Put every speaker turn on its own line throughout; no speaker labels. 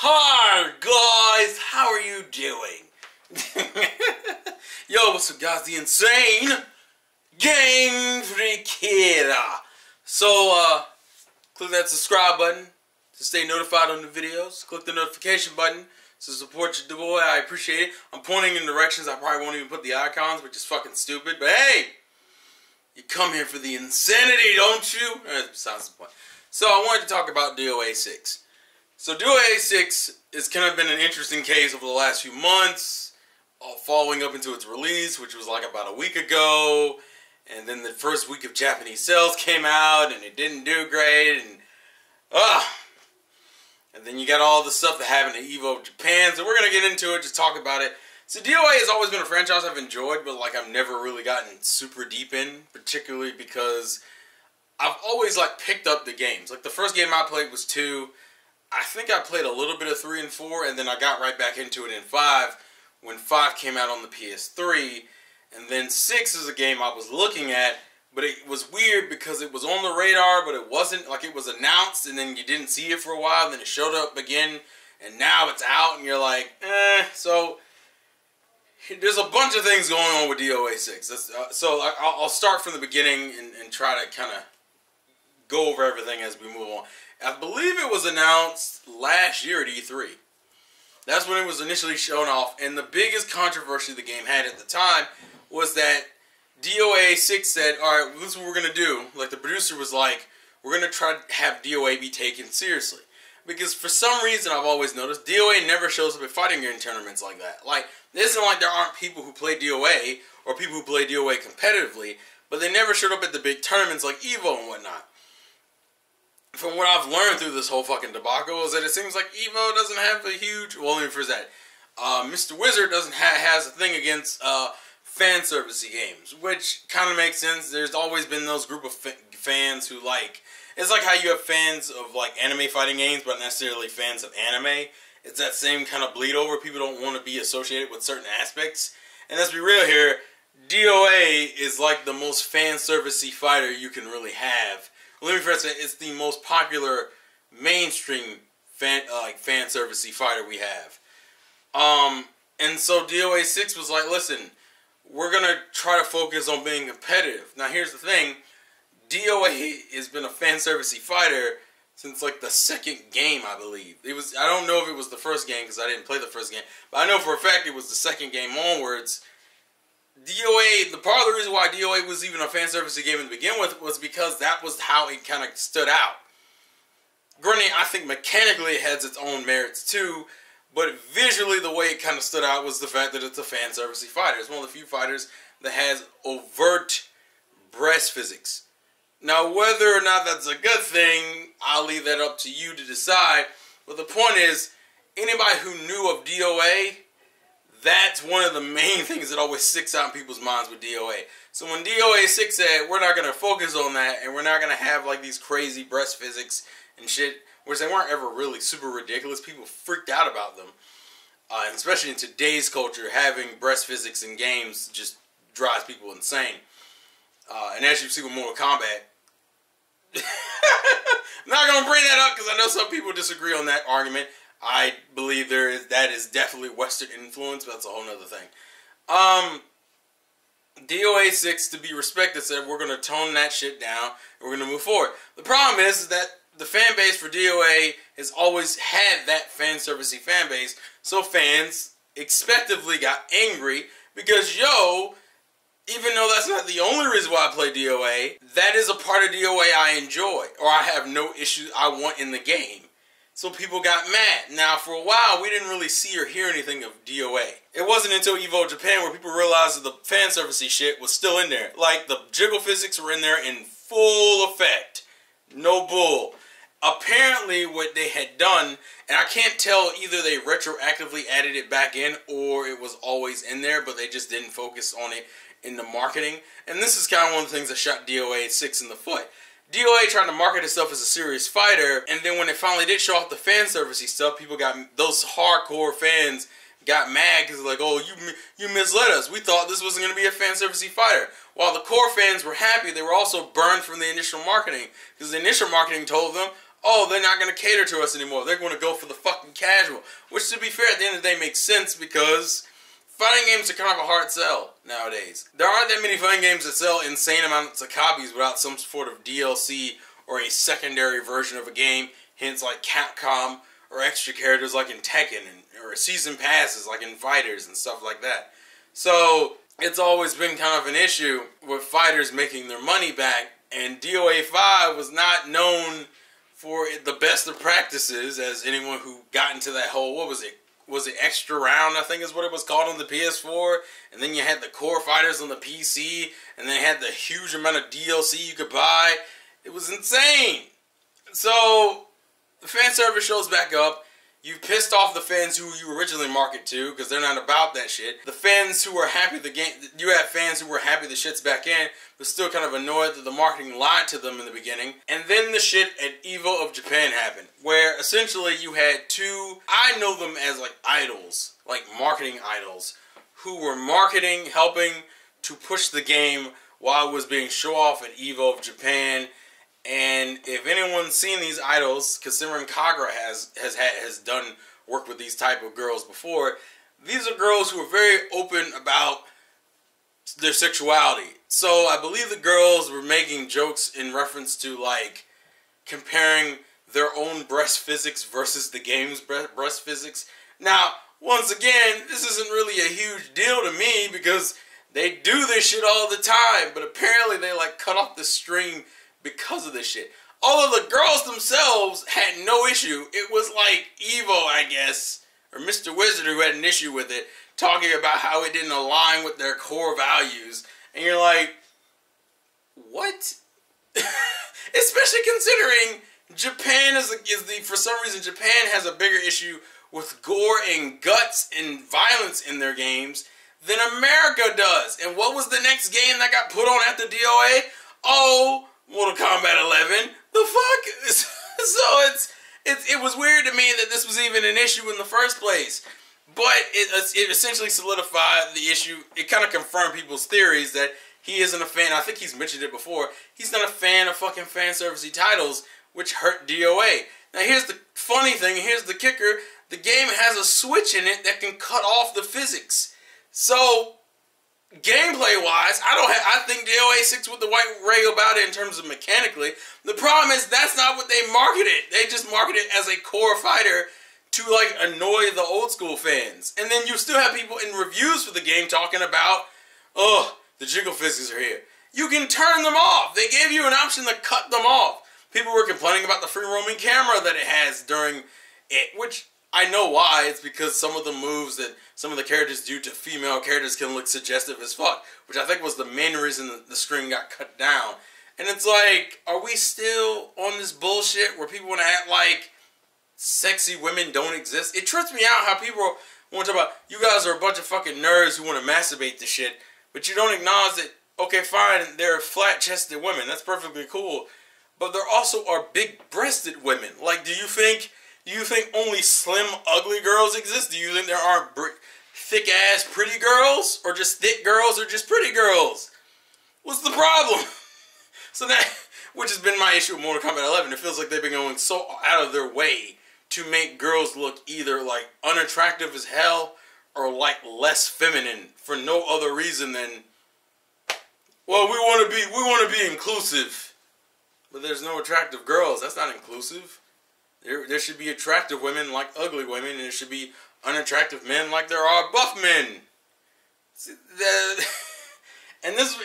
Hi guys, how are you doing? Yo, what's up guys, the insane Game for the Kid. So, click that subscribe button to stay notified on the videos. Click the notification button to support your boy. I appreciate it. I'm pointing in directions I probably won't even put the icons, which is fucking stupid. But hey, you come here for the insanity, don't you? Besides the point. So I wanted to talk about DOA6. So DOA6 has kind of been an interesting case over the last few months, following up into its release, which was like about a week ago. And then the first week of Japanese sales came out, and it didn't do great. And then you got all the stuff that happened at EVO Japan. So we're going to get into it, just talk about it. So DOA has always been a franchise I've enjoyed, but like I've never really gotten super deep in, particularly because I've always like picked up the games. Like the first game I played was 2. I think I played a little bit of 3 and 4, and then I got right back into it in 5 when 5 came out on the PS3. And then 6 is a game I was looking at, but it was weird because it was on the radar, but it wasn't. Like it was announced, and then you didn't see it for a while, then it showed up again, and now it's out, and you're like, eh. So there's a bunch of things going on with DOA6. So I'll start from the beginning and try to kind of go over everything as we move on. I believe it was announced last year at E3. That's when it was initially shown off, and the biggest controversy the game had at the time was that DOA6 said, alright, well, this is what we're going to do. Like, the producer was like, we're going to try to have DOA be taken seriously. Because for some reason, I've always noticed, DOA never shows up at fighting game tournaments like that. Like, it isn't like there aren't people who play DOA, or people who play DOA competitively, but they never showed up at the big tournaments like EVO and whatnot. From what I've learned through this whole fucking debacle is that it seems like EVO doesn't have a huge... Well, let me first that. Mr. Wizard doesn't has a thing against fan servicey games, which kind of makes sense. There's always been those group of fans who like... It's like how you have fans of like anime fighting games, but not necessarily fans of anime. It's that same kind of bleed over. People don't want to be associated with certain aspects. And let's be real here, DOA is like the most fan servicey fighter you can really have. Let me first say, it's the most popular mainstream fan servicey fighter we have. And so DOA6 was like, listen, we're going to try to focus on being competitive. Now here's the thing, DOA has been a fan servicey fighter since like the second game, I believe. I don't know if it was the first game because I didn't play the first game, but I know for a fact it was the second game onwards. DOA, the part of the reason why DOA was even a fan servicey game to begin with was because that was how it kind of stood out. Granted, I think mechanically it has its own merits too, but visually the way it kind of stood out was the fact that it's a fan servicey fighter. It's one of the few fighters that has overt breast physics. Now, whether or not that's a good thing, I'll leave that up to you to decide. But the point is, anybody who knew of DOA, that's one of the main things that always sticks out in people's minds with DOA. So when DOA6 said, we're not going to focus on that, and we're not going to have like these crazy breast physics and shit, which they weren't ever really super ridiculous, people freaked out about them. And especially in today's culture, having breast physics in games just drives people insane. And as you see with Mortal Kombat, I'm not going to bring that up because I know some people disagree on that argument. I believe that is definitely Western influence, but that's a whole nother thing. DOA6, to be respected, said we're going to tone that shit down and we're going to move forward. The problem is that the fan base for DOA has always had that fan servicey fan base, so fans expectively got angry because, yo, even though that's not the only reason why I play DOA, that is a part of DOA I enjoy, or I have no issues I want in the game. So people got mad. Now, for a while, we didn't really see or hear anything of DOA. It wasn't until EVO Japan where people realized that the fan servicey shit was still in there. Like, the jiggle physics were in there in full effect. No bull. Apparently, what they had done, and I can't tell either they retroactively added it back in or it was always in there, but they just didn't focus on it in the marketing. And this is kind of one of the things that shot DOA6 in the foot. DOA tried to market itself as a serious fighter, and then when it finally did show off the fan servicey stuff, people got, those hardcore fans got mad because like, oh, you misled us. We thought this wasn't going to be a fan servicey fighter. While the core fans were happy, they were also burned from the initial marketing because the initial marketing told them, oh, they're not going to cater to us anymore. They're going to go for the fucking casual. Which, to be fair, at the end of the day makes sense because fighting games are kind of a hard sell nowadays. There aren't that many fighting games that sell insane amounts of copies without some sort of DLC or a secondary version of a game. Hence, like Capcom or extra characters like in Tekken or season passes like in Fighters and stuff like that. So it's always been kind of an issue with fighters making their money back, and DOA5 was not known for the best of practices, as anyone who got into that whole, what was it Extra Round, I think is what it was called on the PS4, and then you had the core fighters on the PC, and they had the huge amount of DLC you could buy. It was insane. So the fan service shows back up. You've pissed off the fans who you originally marketed to because they're not about that shit. The fans who were happy you have fans who were happy the shit's back in, but still kind of annoyed that the marketing lied to them in the beginning. And then the shit at EVO of Japan happened, where essentially you had two, I know them as like idols, like marketing idols, who were marketing, helping to push the game while it was being shown off at EVO of Japan. And if anyone's seen these idols, considering Kagura has done work with these type of girls before, these are girls who are very open about their sexuality. So I believe the girls were making jokes in reference to like comparing their own breast physics versus the game's breast physics. Now, once again, this isn't really a huge deal to me because they do this shit all the time, but apparently they like cut off the stream because of this shit. Although the girls themselves had no issue. It was like Evo, I guess, or Mr. Wizard who had an issue with it, talking about how it didn't align with their core values. And you're like, what? Especially considering Japan for some reason, Japan has a bigger issue with gore and guts and violence in their games than America does. And what was the next game that got put on after DOA? Oh, Mortal Kombat 11. The fuck? So it was weird to me that this was even an issue in the first place. But it essentially solidified the issue. It kind of confirmed people's theories that he isn't a fan. I think he's mentioned it before. He's not a fan of fucking fan servicey titles, which hurt DOA. Now here's the funny thing. Here's the kicker. The game has a switch in it that can cut off the physics. So gameplay-wise, I think DOA6 with the white ray about it in terms of mechanically. The problem is that's not what they marketed. They just marketed it as a core fighter to like annoy the old school fans. And then you still have people in reviews for the game talking about, oh, the jiggle physics are here. You can turn them off. They gave you an option to cut them off. People were complaining about the free roaming camera that it has during it, which I know why. It's because some of the moves that some of the characters do to female characters can look suggestive as fuck, which I think was the main reason that the stream got cut down. And it's like, are we still on this bullshit where people want to act like sexy women don't exist? It trips me out how people want to talk about, you guys are a bunch of fucking nerds who want to masturbate to shit, but you don't acknowledge that, okay, fine, they're flat-chested women. That's perfectly cool. But there also are big-breasted women. Like, do you think only slim, ugly girls exist? Do you think there aren't thick-ass pretty girls? Or just thick girls? Or just pretty girls? What's the problem? So that, which has been my issue with Mortal Kombat 11. It feels like they've been going so out of their way to make girls look either like unattractive as hell or like less feminine for no other reason than, well, we want to be inclusive. But there's no attractive girls. That's not inclusive. There should be attractive women like ugly women, and there should be unattractive men like there are buff men. See, this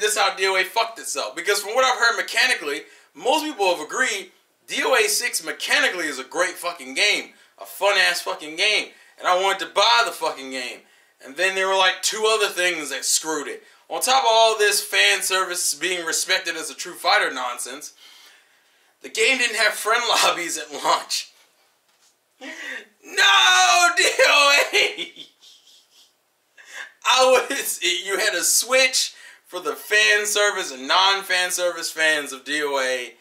is how DOA fucked itself. Because from what I've heard mechanically, most people have agreed DOA6 mechanically is a great fucking game. A fun-ass fucking game. And I wanted to buy the fucking game. And then there were like two other things that screwed it. On top of all this fan service being respected as a true fighter nonsense, the game didn't have friend lobbies at launch. No, DOA! You had a switch for the fan service and non-fan service fans of DOA.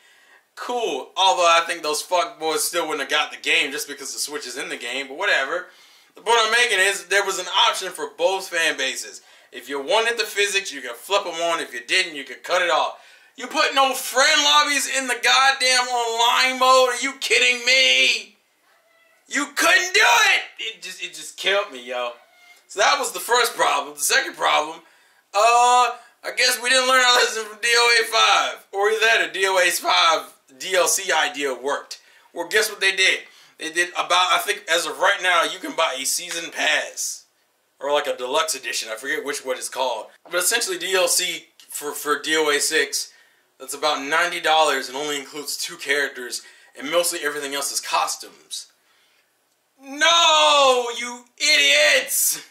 Cool. Although I think those fuckboys still wouldn't have got the game just because the switch is in the game, but whatever. The point I'm making is there was an option for both fan bases. If you wanted the physics, you could flip them on. If you didn't, you could cut it off. You put no friend lobbies in the goddamn online mode? Are you kidding me? You couldn't do it! It just killed me, yo. So that was the first problem. The second problem, I guess we didn't learn our lesson from DOA5. Or either that or DOA5 DLC idea worked. Well, guess what they did? They did about, I think as of right now, you can buy a season pass. Or like a deluxe edition. I forget what it's called. But essentially DLC for DOA6, that's about $90 and only includes 2 characters. And mostly everything else is costumes. No, you idiots!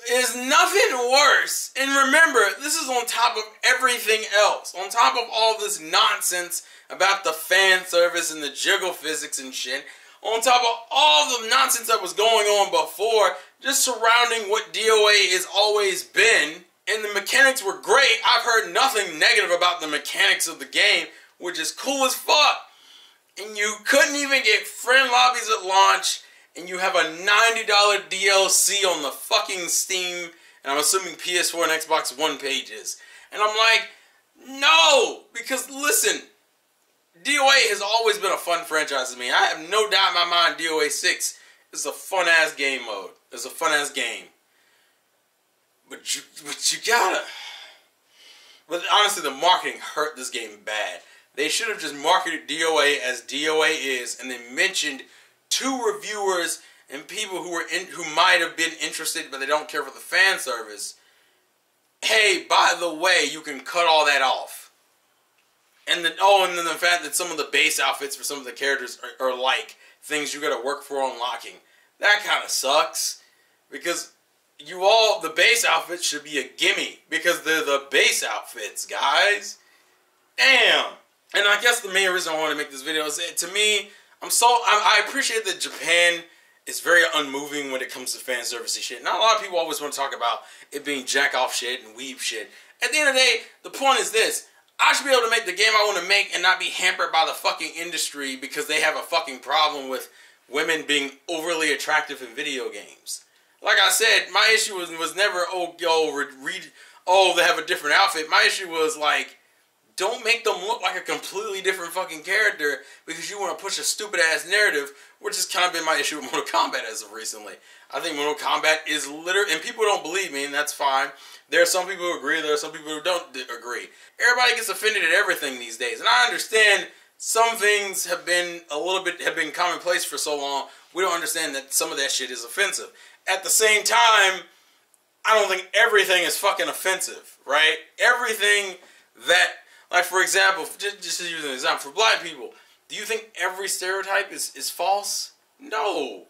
There's nothing worse. And remember, this is on top of everything else. On top of all this nonsense about the fan service and the jiggle physics and shit. On top of all the nonsense that was going on before, just surrounding what DOA has always been. And the mechanics were great. I've heard nothing negative about the mechanics of the game, which is cool as fuck. And you couldn't even get friend lobbies at launch. And you have a $90 DLC on the fucking Steam, and I'm assuming PS4 and Xbox One pages. And I'm like, no! Because listen, DOA has always been a fun franchise to me. I have no doubt in my mind DOA6 is a fun-ass game mode. It's a fun-ass game. But you gotta... But honestly, the marketing hurt this game bad. They should have just marketed DOA as DOA is, and then mentioned 2 reviewers and people who might have been interested but they don't care for the fan service. Hey, by the way, you can cut all that off. And then the fact that some of the base outfits for some of the characters are like things you gotta work for unlocking. That kind of sucks. Because the base outfits should be a gimme. Because they're the base outfits, guys. Damn. And I guess the main reason I want to make this video is that, to me, I appreciate that Japan is very unmoving when it comes to fan service and shit. Not a lot of people always want to talk about it being jack-off shit and weeb shit. At the end of the day, the point is this. I should be able to make the game I want to make and not be hampered by the fucking industry because they have a fucking problem with women being overly attractive in video games. Like I said, my issue was never, they have a different outfit. My issue was like, don't make them look like a completely different fucking character because you want to push a stupid ass narrative, which has kind of been my issue with Mortal Kombat as of recently. I think Mortal Kombat is literally, and people don't believe me, and that's fine. There are some people who agree, there are some people who don't agree. Everybody gets offended at everything these days, and I understand some things have been commonplace for so long, we don't understand that some of that shit is offensive. At the same time, I don't think everything is fucking offensive, right? Everything that, like, for example, just to use an example, for black people, do you think every stereotype is false? No.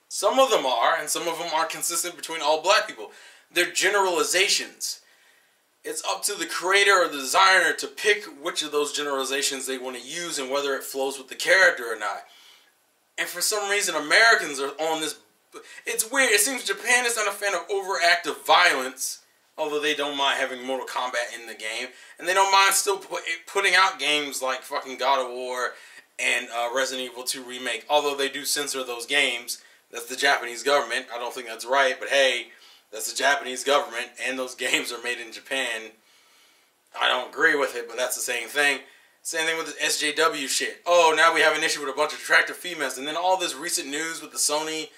Some of them are, and some of them are consistent between all black people. They're generalizations. It's up to the creator or the designer to pick which of those generalizations they want to use and whether it flows with the character or not. And for some reason, Americans are on this... It's weird. It seems Japan is not a fan of overactive violence, although they don't mind having Mortal Kombat in the game. And they don't mind still putting out games like fucking God of War and Resident Evil 2 Remake. Although they do censor those games. That's the Japanese government. I don't think that's right, but hey, that's the Japanese government, and those games are made in Japan. I don't agree with it, but that's the same thing. Same thing with the SJW shit. Oh, now we have an issue with a bunch of attractive females. And then all this recent news with the Sony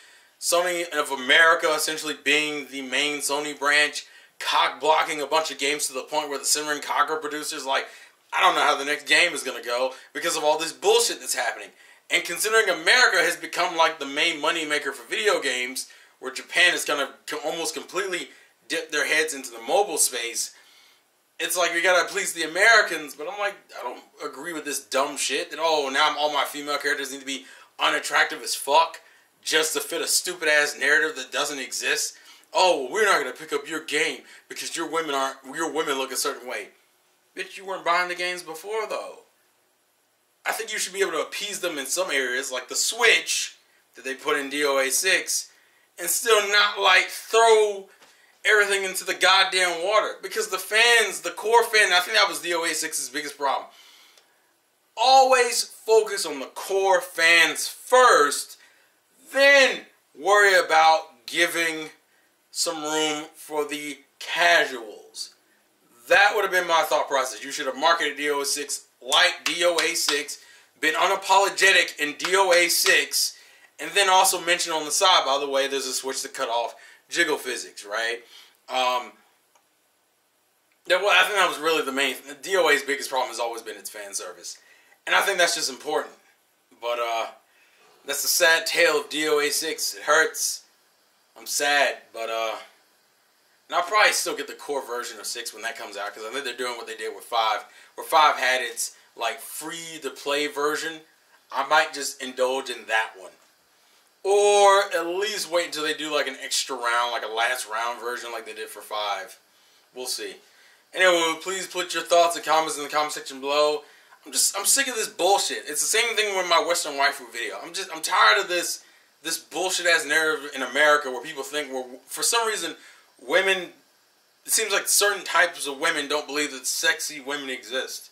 of America essentially being the main Sony branch, cock-blocking a bunch of games to the point where the Simmering Cocker producers like, I don't know how the next game is going to go because of all this bullshit that's happening. And considering America has become like the main moneymaker for video games, where Japan has kind of almost completely dipped their heads into the mobile space, it's like we gotta please the Americans, but I'm like, I don't agree with this dumb shit that, oh, now all my female characters need to be unattractive as fuck just to fit a stupid ass narrative that doesn't exist. Oh, we're not gonna pick up your game because your women look a certain way. Bitch, you weren't buying the games before though. I think you should be able to appease them in some areas, like the Switch that they put in DOA6, and still not like throw everything into the goddamn water. Because the fans, the core fan, I think that was DOA6's biggest problem. Always focus on the core fans first, then worry about giving some room for the casuals. That would have been my thought process. You should have marketed DOA6 like DOA6, been unapologetic in DOA6, and then also mention on the side, by the way, there's a switch to cut off jiggle physics, right? Well, I think that was really the main thing. DOA's biggest problem has always been its fan service. And I think that's just important. But that's the sad tale of DOA6. It hurts. I'm sad, but and I'll probably still get the core version of 6 when that comes out, because I think they're doing what they did with 5, where 5 had its like free to play version. I might just indulge in that one, or at least wait until they do like an extra round, like a last round version, like they did for 5. We'll see. Anyway, please put your thoughts and comments in the comment section below. I'm sick of this bullshit. It's the same thing with my Western waifu video. I'm tired of this bullshit ass narrative in America where people think for some reason women, it seems like certain types of women don't believe that sexy women exist.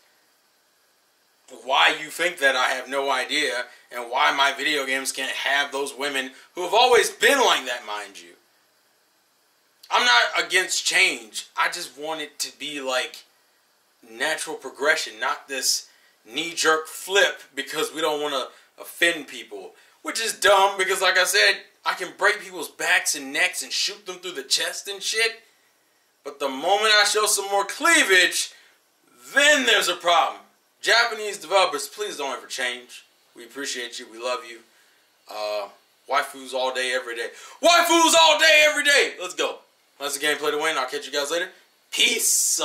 Why you think that, I have no idea, and why my video games can't have those women who have always been like that, mind you. I'm not against change. I just want it to be like natural progression, not this knee-jerk flip because we don't want to offend people. Which is dumb because, like I said, I can break people's backs and necks and shoot them through the chest and shit. But the moment I show some more cleavage, then there's a problem. Japanese developers, please don't ever change. We appreciate you. We love you. Waifus all day, every day. Waifus all day, every day. Let's go. That's the gameplay to win. I'll catch you guys later. Peace.